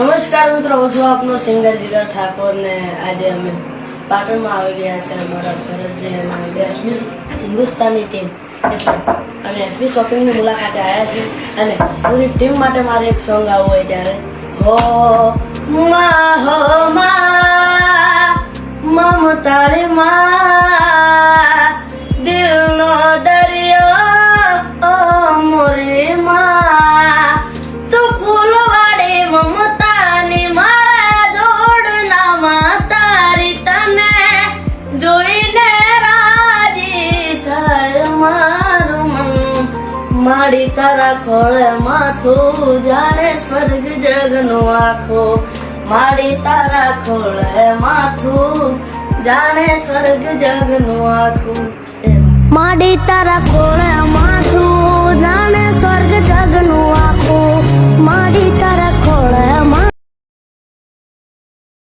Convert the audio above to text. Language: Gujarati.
નમસ્કાર મિત્રો, હું છું આપનો સિંગર જીગર ઠાકોર ને આજે અમે પાટણમાં આવી ગયા છે અમારા ભરતજી અને એસબી હિન્દુસ્તાની ટીમ એટલે અને એસબી શોપિંગની મુલાકાતે આવ્યા છે અને પૂરી ટીમ માટે મારે એક સોંગ આવવું હોય ત્યારે હો મા મમતાળી માં દિલનો દરિયો મોરી માં તું ફૂલવાડી મમતાની માળા જોડનામાં તારી તને જોઈને રાજી થાય મારું મન માડી તારા ખોળે માથું જાણે સ્વર્ગ જગનો આખો માડી તારા ખોળે માથું જાણે સ્વર્ગ જગનું આખું માડી તારા ખોળે માથું જાણે સ્વર્ગ જગનું આખું માડી તારા ખોળે